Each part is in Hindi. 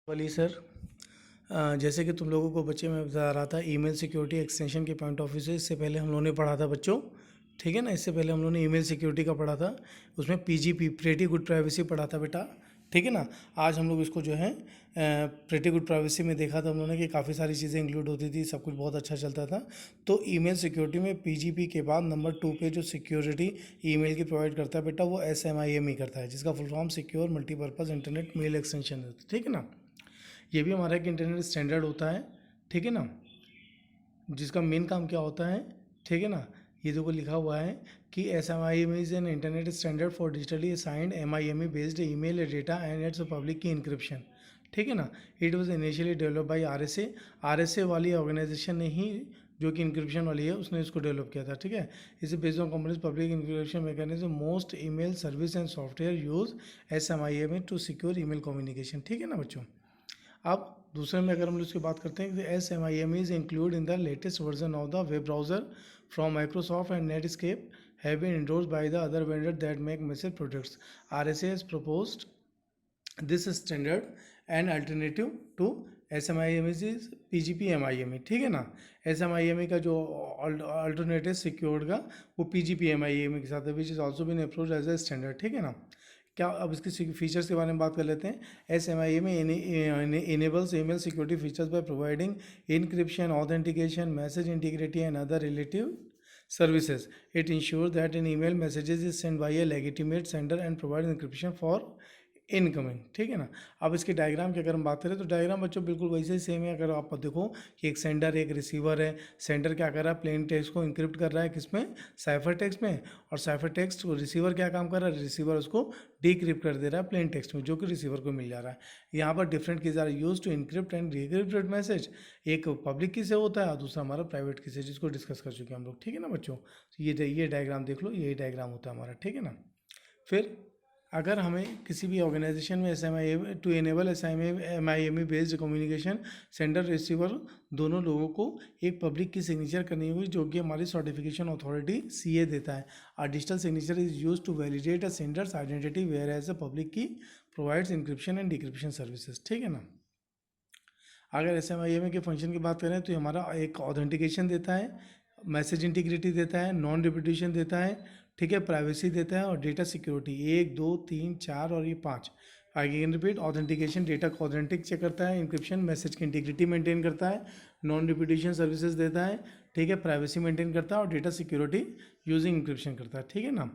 वली सर, जैसे कि तुम लोगों को बच्चे मैं बता रहा था ईमेल सिक्योरिटी एक्सटेंशन के पॉइंट ऑफ व्यू से। इससे पहले हम लोगों ने पढ़ा था बच्चों, ठीक है ना। इससे पहले हम लोगों ने ईमेल सिक्योरिटी का पढ़ा था, उसमें पीजीपी प्रेटी गुड प्राइवेसी पढ़ा था बेटा, ठीक है ना। आज हम लोग इसको जो है प्रेटी गुड प्राइवेसी में देखा था हम लोगों ने कि काफ़ी सारी चीज़ें इंक्लूड होती थी, सब कुछ बहुत अच्छा चलता था। तो ईमेल सिक्योरिटी में पीजीपी के बाद नंबर 2 पे जो सिक्योरिटी ईमेल की प्रोवाइड करता है बेटा, वो SMIM ही करता है, जिसका full form secure multipurpose internet mail extension है, ठीक है ना। ये भी हमारा एक इंटरनेट स्टैंडर्ड होता है, ठीक है ना, जिसका मेन काम क्या होता है, ठीक है ना। ये देखो लिखा हुआ है कि SMIM is an internet standard for digitally signed MIME based email data and it's public key encryption, ठीक है ना। It was initially develop by RSA वाली ऑर्गेनाइजेशन ने ही, जो कि इंक्रिप्शन वाली है, उसने इसको डेवलप किया था, ठीक है। इसे based on companies public encryption mechanism most email service and software use SMIM to secure email communication, ठीक है ना बच्चों। अब दूसरे में अगर हम लोग इसकी बात करते हैं कि SMIM is include in the latest version of the web browser from Microsoft and Netscape have been endorsed by the other vendor that make message products. RSA has proposed this standard and alternative to SMIM is PGP-MIME, ठीक है ना। SMIME का जो अल्टरनेटिव सिक्योर्ड का वो PGP-MIME के साथ है, which is also been approved as a standard, ठीक है ना। क्या अब इसके फीचर्स के बारे में बात कर लेते हैं। SMIM enables email security features by providing encryption, authentication, message integrity and other relative services. It ensures that an email messages is sent by a legitimate sender and provides encryption for incoming, ठीक है ना। अब इसके डायग्राम की अगर हम बात करें तो डायग्राम बच्चों बिल्कुल वैसे ही सेम है। अगर आप देखो कि एक सेंडर एक रिसीवर है, सेंडर क्या कर रहा है, प्लेन टेक्स्ट को इंक्रिप्ट कर रहा है किसमें, साइफर टेक्स्ट में, और साइफर टेक्स्ट को रिसीवर क्या काम कर रहा है, रिसीवर उसको डीक्रिप्ट कर दे रहा है प्लेन टेक्स्ट में, जो कि रिसीवर को मिल जा रहा है। यहाँ पर different keys are use to encrypt and decrypted message. एक पब्लिक की से होता है और दूसरा हमारा प्राइवेट की से, जिसको डिस्कस कर चुके हैं हम लोग, ठीक है ना बच्चों। ये डायग्राम देख लो, यही डायग्राम होता है हमारा, ठीक है ना। फिर अगर हमें किसी भी ऑर्गेनाइजेशन में SMIM to enable MIME based communication, sender receiver दोनों लोगों को एक पब्लिक की सिग्नेचर करनी होगी, जो कि हमारी सर्टिफिकेशन अथॉरिटी CA देता है। और digital signature is use to validate a sender's identity where as a public key provides encryption and decryption services, ठीक है ना। अगर SMIM के फंक्शन की बात करें तो ये हमारा एक ऑथेंटिकेशन देता है, मैसेज इंटीग्रिटी देता है, नॉन रिपीटेशन देता है, ठीक है, प्राइवेसी देता है और डेटा सिक्योरिटी 1 2 3 4 और ये 5। आगे रिपीट, ऑथेंटिकेशन डेटा को ऑथेंटिक चेक करता है, इंक्रिप्शन मैसेज की इंटीग्रिटी मेंटेन करता है, नॉन रिपीटेशन सर्विसेज देता है, ठीक है, प्राइवेसी मेंटेन करता है और डेटा सिक्योरिटी यूजिंग इंक्रिप्शन करता है, ठीक है ना।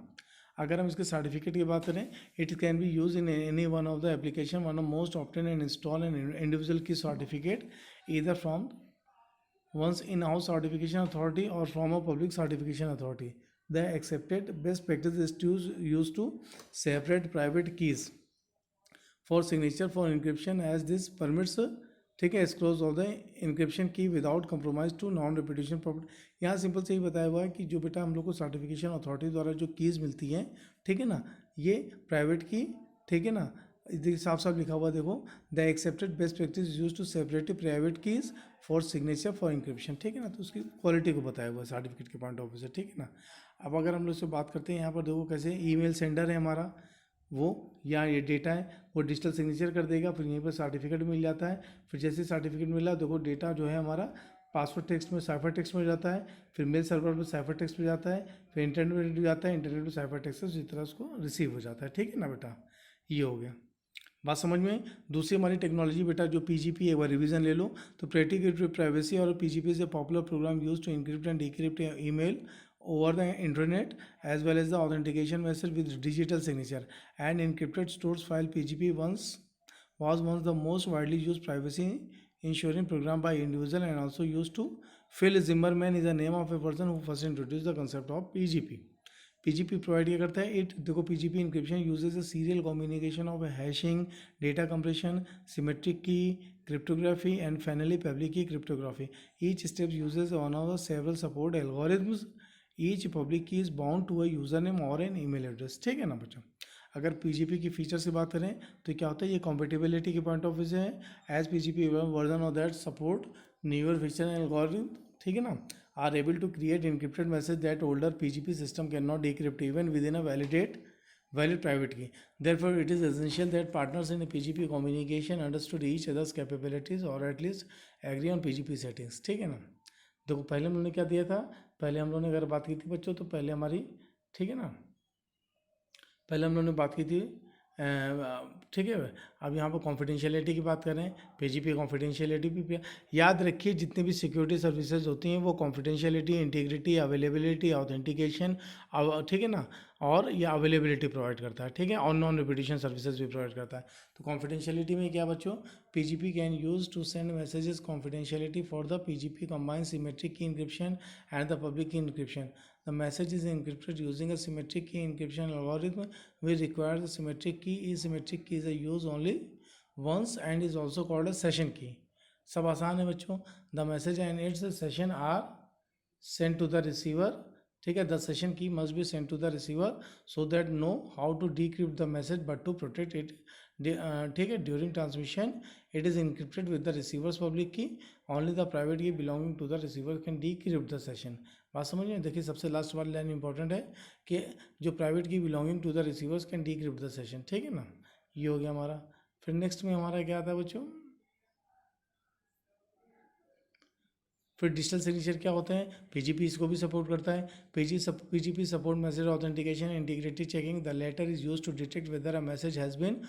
अगर हम इसके सर्टिफिकेट की बात करें, it can be use in any one of the application, one of most often and install an individual key certificate either from one's in-house certification authority or from a public certification authority. The accepted best practice is to use to separate private keys for signature for encryption, as this permits ठीक है escrow of the encryption key without compromise to non repetition property. यहाँ सिंपल से ही बताया हुआ है कि जो बेटा हम लोग को सर्टिफिकेशन अथॉरिटी द्वारा जो कीज़ मिलती हैं, ठीक है ना, ये प्राइवेट की, ठीक है ना, साफ साफ लिखा हुआ देखो, the accepted best practice use to separate private keys for signature for encryption, ठीक है ना। तो उसकी क्वालिटी को बताया हुआ है सर्टिफिकेट के पॉइंट ऑफ व्यू से, ठीक है ना। अब अगर हम लोग से बात करते हैं, यहाँ पर देखो कैसे ईमेल सेंडर है हमारा, वो या ये डेटा है वो डिजिटल सिग्नेचर कर देगा, फिर यहीं पर सर्टिफिकेट मिल जाता है। फिर जैसे सर्टिफिकेट मिला, देखो डेटा जो है हमारा पासवर्ड टेक्स्ट में साइफर टेक्स्ट में जाता है, फिर मेल सर्वर पर साइफर टेक्स्ट में जाता है, फिर इंटरनेट में जाता है, इंटरनेट में साइफर टेक्स्ट से इस तरह उसको रिसीव हो जाता है, ठीक है ना बेटा। ये हो गया बात समझ में। दूसरी हमारी टेक्नोलॉजी बेटा जो PGP, एक बार रिवीजन ले लो तो प्रेटी प्राइवेसी और PGP is a popular program use to encrypt and decrypt email over the internet as well as the authentication method with digital signature and encrypted stored file. PGP was once the most widely used privacy ensuring program by individual and also used to Phil Zimmermann is the name of a person who first introduced the concept of PGP. PGP provide क्या करता है, इट देखो PGP encryption uses a serial communication of hashing, data compression, symmetric key cryptography and finally public key cryptography. Each step uses one of the several support algorithms. Each public key is bound to a user name और एन ईमेल एड्रेस, ठीक है ना बच्चों। अगर PGP की फीचर से बात करें तो क्या होता है, ये कॉम्पेटिबिलिटी के पॉइंट ऑफ व्यू से है, as PGP version of that support newer feature and algorithm, ठीक है ना, are able to create encrypted message that older PGP system cannot decrypt even within a validate valid private key. Therefore, it is essential that partners in a PGP communication understood each other's capabilities or at least agree on PGP settings. ठीक है ना. देखो पहले हम लोगों ने क्या दिया था, पहले हम लोगों ने अगर बात की थी बच्चों, तो पहले हमारी, ठीक है ना, पहले हम लोगों ने बात की थी, ठीक है. अब यहाँ पर कॉन्फिडेंशियलिटी की बात करें, पीजीपी कॉन्फिडेंशियलिटी भी याद रखिए. जितनी भी सिक्योरिटी सर्विसेज होती हैं वो कॉन्फिडेंशियलिटी, इंटीग्रिटी, अवेलेबिलिटी, ऑथेंटिकेशन, ठीक है ना, और ये अवेलेबिलिटी प्रोवाइड करता है. ठीक है, और नॉन रिपीटिशन सर्विसेज भी प्रोवाइड करता है. तो कॉन्फिडेंशियलिटी में क्या बच्चों, PGP can use to send messages confidentiality for the PGP combine symmetric key encryption and the public key encryption. The message is encrypted using a symmetric key encryption algorithm which requires a symmetric key. Asymmetric keys are used only once and is also called a session key. सब आसान है बच्चों. The message and its session are sent to the receiver. ठीक है, the session key must be sent to the receiver so that know how to decrypt the message but to protect it. ठीक है, during transmission it is encrypted with the receiver's public key. Only the private key belonging to the receiver can decrypt the session. बात समझ में. देखिए सबसे लास्ट वाली लाइन इंपॉर्टेंट है कि जो private key belonging to the receivers can decrypt the session. ठीक है ना, ये हो गया हमारा. फिर नेक्स्ट में हमारा क्या आता है बच्चों, फिर डिजिटल सिग्नेचर क्या होते हैं, पीजीपी इसको भी सपोर्ट करता है. PGP support message authentication, integrity checking. The latter is use to detect whether a message has been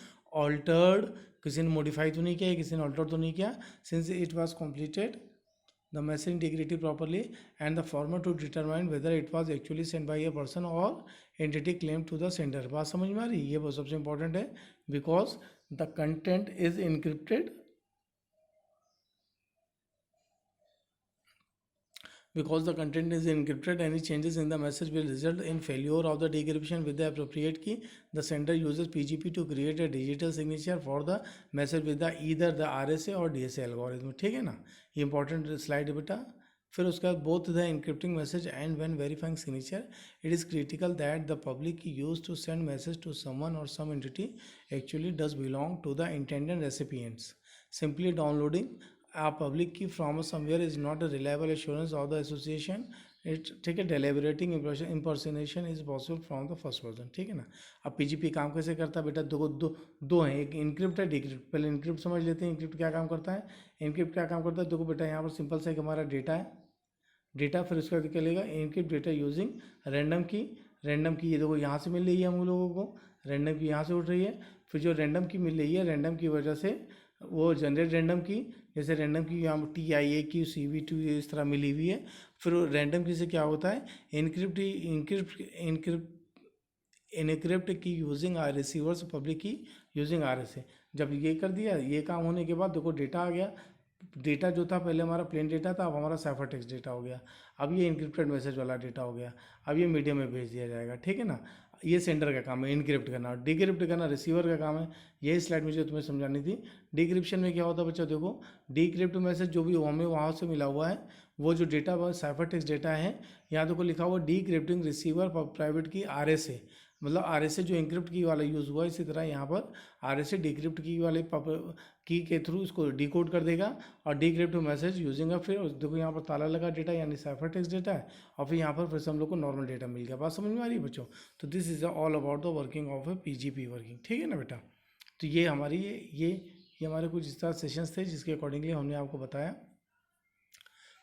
altered. किसी ने मॉडिफाई तो नहीं किया, किसी ने ऑल्टर तो नहीं किया. Since it was completed the message integrity properly and the format to determine whether it was actually sent by a person or entity claimed to the sender. बात समझ में आ रही है, ये बहुत सबसे इंपॉर्टेंट है. Because the content is encrypted, because the content is encrypted, any changes in the message will result in failure of the decryption with the appropriate key. The sender uses PGP to create a digital signature for the message with the either the RSA or DSA algorithm. ठीक है ना, ये इंपॉर्टेंट स्लाइड है बेटा. फिर उसके बाद both the encrypting message and when verifying signature, it is critical that the public key used to send message to someone or some entity actually does belong to the intended recipients. Simply downloading a public key from somewhere is not a reliable assurance of the association. It ठीक है, deliberating impersonation is possible from the first person. ठीक है ना. अब पीजीपी काम कैसे करता है बेटा, दो हैं, एक इनक्रिप्ट है, डिक्रिप्ट. पहले इनक्रिप्ट समझ लेते हैं. इनक्रिप्ट क्या काम करता है, इनक्रिप्ट क्या काम करता है, देखो बेटा यहाँ पर सिंपल सा एक हमारा डेटा है, डेटा. फिर उसके बाद क्या लेगा, इनक्रिप्ट डेटा यूजिंग रैंडम की. रैंडम की ये देखो यहाँ से मिल रही है हम लोगों को, रैंडम की यहाँ से उठ रही है. फिर जो रैंडम की मिल रही है, रैंडम की वजह से वो जनरेट रैंडम की, जैसे रैंडम की यहाँ TIA की CV2 इस तरह मिली हुई है. फिर रैंडम की से क्या होता है, इनक्रिप्ट की यूजिंग रिसीवर्स पब्लिक की यूजिंग RSA. जब ये कर दिया, ये काम होने के बाद देखो डेटा आ गया. डेटा जो था पहले हमारा प्लेन डेटा था, अब हमारा साइफर टेक्स्ट डेटा हो गया. अब ये इनक्रिप्टेड मैसेज वाला डेटा हो गया. अब ये मीडियम में भेज दिया जाएगा. ठीक है ना, ये सेंडर का काम है इनक्रिप्ट करना. डिक्रिप्ट करना रिसीवर का काम है. यही स्लाइड मुझे तुम्हें समझानी थी. डिक्रिप्शन में क्या होता है बच्चा, देखो डिक्रिप्ट मैसेज जो भी हमें वहाँ से मिला हुआ है, वो जो डेटा साइफर टेक्स्ट डेटा है, यहाँ देखो लिखा हुआ डिक्रिप्टिंग रिसीवर प्राइवेट की RSA, मतलब RSA जो इंक्रिप्ट की वाला यूज़ हुआ. इसी तरह यहाँ पर RSA डिक्रिप्ट की वाले की के थ्रू इसको डिकोड कर देगा और डिक्रिप्ट मैसेज यूजिंग का. फिर देखो यहाँ पर ताला लगा डेटा यानी साइफर टेक्स्ट डेटा है, और फिर यहाँ पर फिर से हम लोग को नॉर्मल डेटा मिल गया. बात समझ में आ रही है बच्चों. तो this is all about the working of A PGP working. ठीक है ना बेटा. तो ये हमारी ये हमारे कुछ इस तरह सेशंस थे जिसके अकॉर्डिंगली हमने आपको बताया.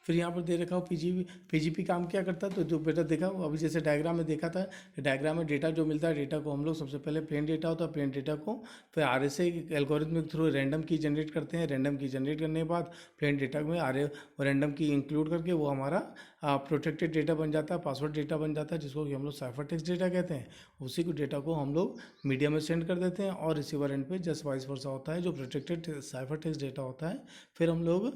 फिर यहाँ पर दे रखा हो पीजीपी काम क्या करता है, तो जो बेटा देखा अभी जैसे डायग्राम में देखा था, डायग्राम में डेटा जो मिलता है, डेटा को हम लोग सबसे पहले प्लेन डेटा होता है, प्लेन डेटा को फिर RSA एल्गोरिथम के थ्रू रैंडम की जनरेट करते हैं. रैंडम की जनरेट करने के बाद प्लेन डेटा में रैंडम की इंक्लूड करके वो हमारा प्रोटेक्टेड डेटा बन जाता है, पासवर्ड डेटा बन जाता है, जिसको कि हम लोग साइफर टेक्स्ट डेटा कहते हैं. उसी को डेटा को हम लोग मीडिया में सेंड कर देते हैं और रिसीवर एंड पे जस्ट वाइस वर्सा होता है जो प्रोटेक्टेड साइफर टेक्स्ट डेटा होता है. फिर हम लोग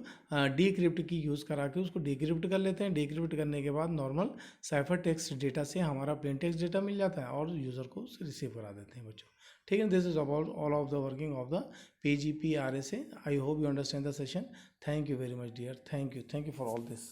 डीक्रिप्ट की यूज़ करा के उसको डीक्रिप्ट कर लेते हैं. डीक्रिप्ट करने के बाद नॉर्मल साइफर टेक्स्ट डेटा से हमारा प्लेन टेक्स्ट डेटा मिल जाता है और यूज़र को रिसीव करा देते हैं बच्चों. ठीक है, this is about all of the working of the PGP RSA. I hope you understand the session. Thank you very much dear. Thank you for all this.